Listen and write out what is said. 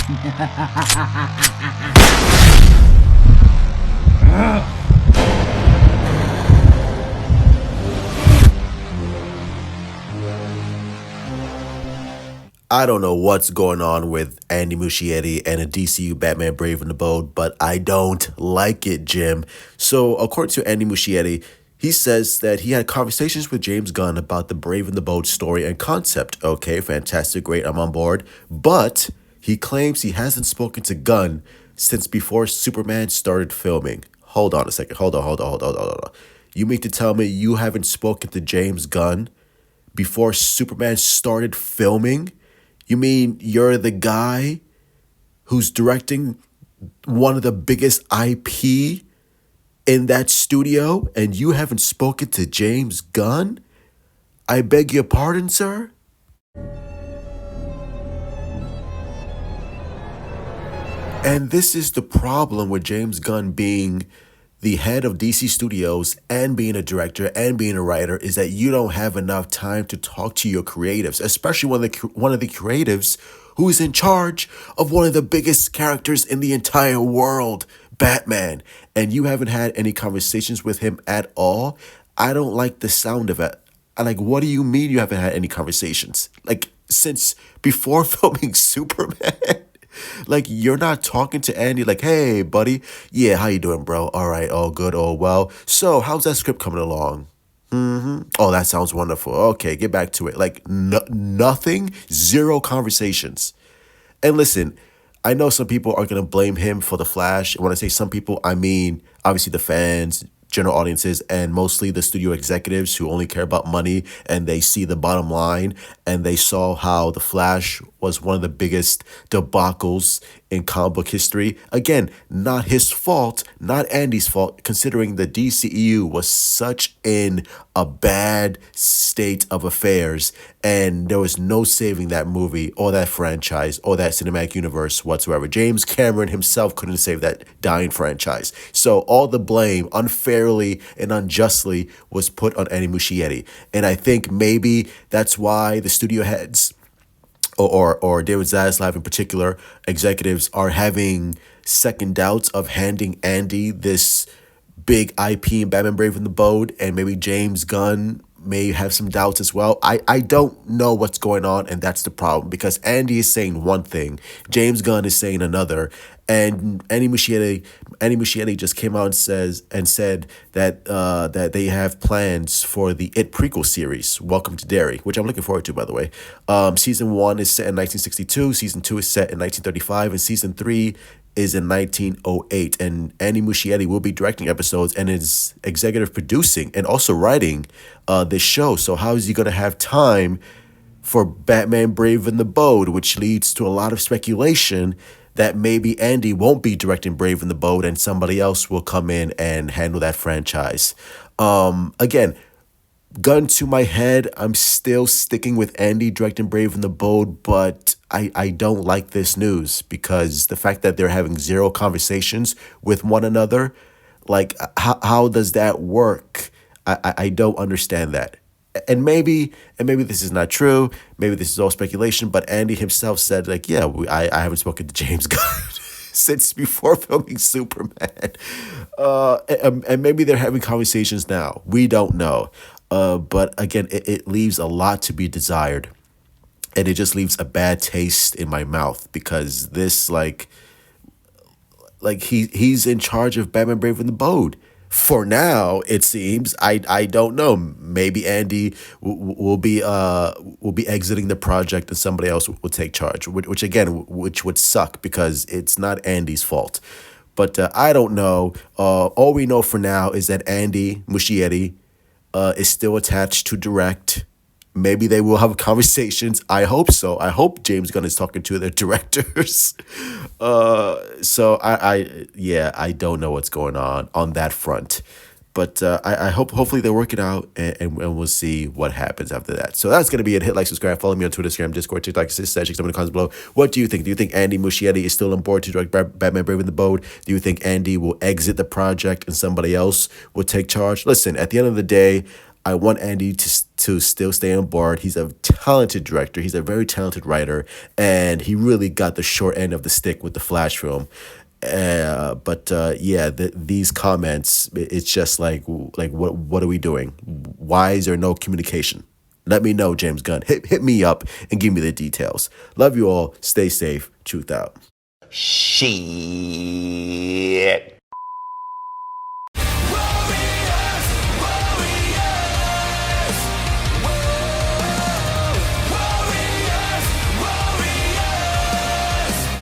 I don't know what's going on with Andy Muschietti and a DCU Batman Brave and the Bold, but I don't like it, Jim. So, according to Andy Muschietti, he says that he had conversations with James Gunn about the Brave and the Bold story and concept. Okay, fantastic, great, I'm on board. But he claims he hasn't spoken to Gunn since before Superman started filming. Hold on a second. Hold on. You mean to tell me you haven't spoken to James Gunn before Superman started filming? You mean you're the guy who's directing one of the biggest IP in that studio and you haven't spoken to James Gunn? I beg your pardon, sir? And this is the problem with James Gunn being the head of DC Studios and being a director and being a writer, is that you don't have enough time to talk to your creatives, especially one of the creatives who is in charge of one of the biggest characters in the entire world, Batman. And you haven't had any conversations with him at all. I don't like the sound of it. What do you mean you haven't had any conversations? Since before filming Superman? You're not talking to Andy hey, buddy. Yeah, how you doing, bro? All right, all good, all well. So, how's that script coming along? Oh, that sounds wonderful. Okay, get back to it. Nothing, zero conversations. And listen, I know some people are going to blame him for The Flash. When I say some people, I mean, obviously the fans, general audiences, and mostly the studio executives who only care about money and they see the bottom line, and they saw how The Flash was one of the biggest debacles in comic book history. Again, not his fault, not Andy's fault, considering the DCEU was such in a bad state of affairs, and there was no saving that movie or that franchise or that cinematic universe whatsoever. James Cameron himself couldn't save that dying franchise. So all the blame, unfairly and unjustly, was put on Andy Muschietti. And I think maybe that's why the studio heads, or David Zaslav in particular, executives, are having second doubts of handing Andy this big IP in Batman Brave and the Bold, and maybe James Gunn may have some doubts as well. I don't know what's going on, and that's the problem, because Andy is saying one thing, James Gunn is saying another, and Andy Muschietti just came out and said that they have plans for the It prequel series, Welcome to Derry, which I'm looking forward to, by the way. Season 1 is set in 1962, Season 2 is set in 1935, and Season 3 is in 1908, and Andy Muschietti will be directing episodes and is executive producing and also writing this show. So how is he going to have time for Batman Brave and the Bold, which leads to a lot of speculation that maybe Andy won't be directing Brave and the Bold and somebody else will come in and handle that franchise. Again, gun to my head, I'm still sticking with Andy directing Brave and the Bold, but I don't like this news, because the fact that they're having zero conversations with one another, how does that work? I don't understand that. And maybe this is not true. Maybe this is all speculation. But Andy himself said, I haven't spoken to James Gunn since before filming Superman. And maybe they're having conversations now. We don't know. But again, it leaves a lot to be desired. And it just leaves a bad taste in my mouth, because this, he's in charge of Batman Brave and the Bold. For now, it seems. I don't know. Maybe Andy will be exiting the project and somebody else will take charge, which would suck, because it's not Andy's fault. But I don't know. All we know for now is that Andy Muschietti is still attached to direct. Maybe they will have conversations. I hope so. I hope James Gunn is talking to their directors. So I don't know what's going on that front. But I hopefully they work it out, and we'll see what happens after that. So that's going to be it. Hit like, subscribe, follow me on Twitter, Instagram, Discord, TikTok, check some in the comments below. What do you think? Do you think Andy Muschietti is still on board to direct Batman Brave and the Bold? Do you think Andy will exit the project and somebody else will take charge? Listen, at the end of the day, I want Andy to to still stay on board. He's a talented director. He's a very talented writer, and he really got the short end of the stick with the Flash film. But these comments, it's just like what are we doing? Why is there no communication? Let me know, James Gunn. Hit me up and give me the details. Love you all. Stay safe. Truth out. Shit.